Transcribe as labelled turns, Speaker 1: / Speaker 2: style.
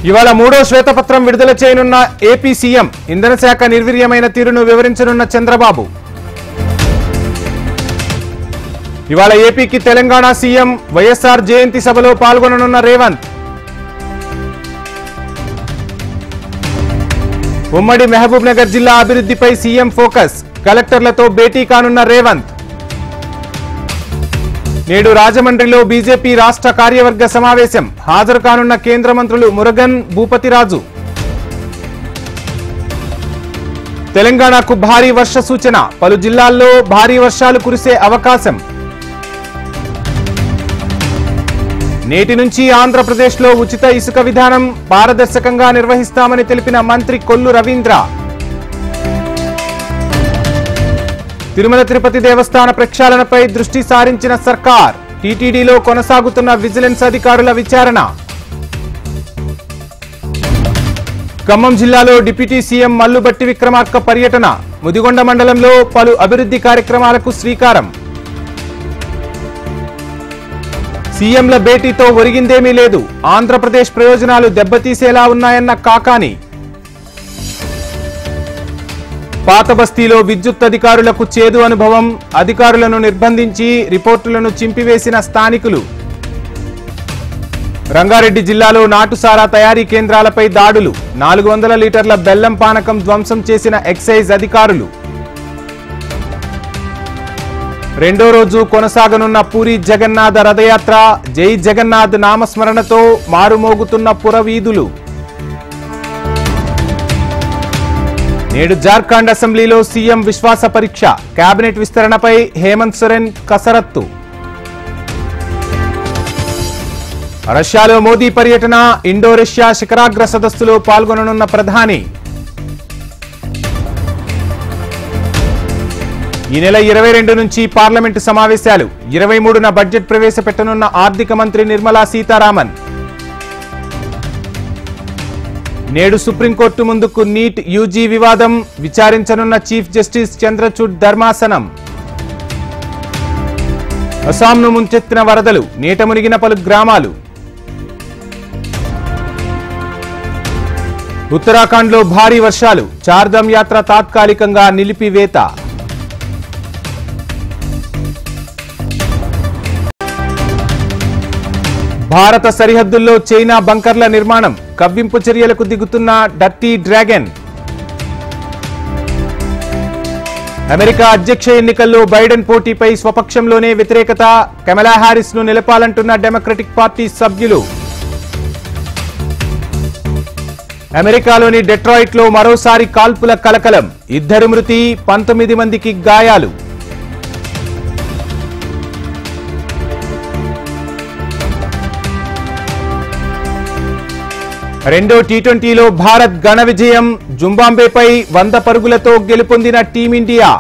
Speaker 1: ఇవాళ మూడో శ్వేతపత్రం విడుదల చేయనున్న ఏపీ సీఎం ఇంధన శాఖ నిర్వీర్యమైన తీరును వివరించనున్న చంద్రబాబు. ఇవాళ ఏపీకి తెలంగాణ సీఎం వైఎస్ఆర్ జయంతి సభలో పాల్గొననున్న రేవంత్. ఉమ్మడి మహబూబ్ నగర్ జిల్లా అభివృద్ధిపై సీఎం ఫోకస్, కలెక్టర్లతో భేటీ కానున్న రేవంత్. నేడు రాజమండ్రిలో బీజేపీ రాష్ట్ర కార్యవర్గ సమావేశం, హాజరు కానున్న కేంద్ర మంత్రులు మురుగన్, భూపతిరాజు. తెలంగాణకు భారీ వర్ష సూచన, పలు జిల్లాల్లో భారీ వర్షాలు కురిసే అవకాశం. నేటి నుంచి ఆంధ్రప్రదేశ్లో ఉచిత ఇసుక విధానం పారదర్శకంగా నిర్వహిస్తామని తెలిపిన మంత్రి కొల్లు రవీంద్ర. తిరుమల తిరుపతి దేవస్థాన ప్రక్షాళనపై దృష్టి సారించిన సర్కార్, టీటీడీలో కొనసాగుతున్న విజిలెన్స్ అధికారుల విచారణ. ఖమ్మం జిల్లాలో డిప్యూటీ సీఎం మల్లుబట్టి విక్రమార్క పర్యటన, ముదిగొండ మండలంలో పలు అభివృద్ధి కార్యక్రమాలకు శ్రీకారం. సీఎంల భేటీతో ఒరిగిందేమీ లేదు, ఆంధ్రప్రదేశ్ ప్రయోజనాలు దెబ్బతీసేలా ఉన్నాయన్న కాకాని. పాత బస్తీలో విద్యుత్ అధికారులకు చేదు అనుభవం, అధికారులను నిర్బంధించి రిపోర్టులను చింపివేసిన స్థానికులు. రంగారెడ్డి జిల్లాలో నాటుసారా తయారీ కేంద్రాలపై దాడులు, 400 లీటర్ల బెల్లం పానకం ధ్వంసం చేసిన ఎక్సైజ్ అధికారులు. రెండో రోజు కొనసాగనున్న పూరి జగన్నాథ రథయాత్ర, జై జగన్నాథ్ నామస్మరణతో మారుమోగుతున్న పురవీధులు. నేడు జార్ఖండ్ అసెంబ్లీలో సీఎం విశ్వాస పరీక్ష, కేబినెట్ విస్తరణపై హేమంత్ సోరెన్ కసరత్తు. రష్యాలో మోదీ పర్యటన, ఇండో-రష్యా శిఖరాగ్ర సదస్సులో పాల్గొననున్న ప్రధాని. ఈ నెల 22 నుంచి పార్లమెంటు సమావేశాలు, 23న బడ్జెట్ ప్రవేశపెట్టనున్న ఆర్థిక మంత్రి నిర్మలా సీతారామన్. నేడు సుప్రీంకోర్టు ముందుకు నీట్ యూజీ వివాదం, విచారించనున్న చీఫ్ జస్టిస్ చంద్రచూడ్ ధర్మాసనం. అస్సాంను ముంచెత్తిన వరదలు, నీట మునిగిన పలు గ్రామాలు. ఉత్తరాఖండ్లో భారీ వర్షాలు, చార్ధామ్ యాత్ర తాత్కాలికంగా నిలిపివేత. భారత సరిహద్దుల్లో చైనా బంకర్ల నిర్మాణం, కవ్వింపు చర్యలకు దిగుతున్న డర్టీ డ్రాగన్. అమెరికా అధ్యక్ష ఎన్నికల్లో బైడెన్ పోటీపై స్వపక్షంలోనే వ్యతిరేకత, కమలా హ్యారిస్ ను నిలపాలంటున్న డెమోక్రటిక్ పార్టీ సభ్యులు. అమెరికాలోని డెట్రాయిట్ లో మరోసారి కాల్పుల కలకలం, 2 మృతి, 19 మందికి గాయాలు. రెండో టీ20లో భారత్ ఘన విజయం, జింబాబ్వేపై 100 పరుగులతో గెలుపొందిన టీమిండియా.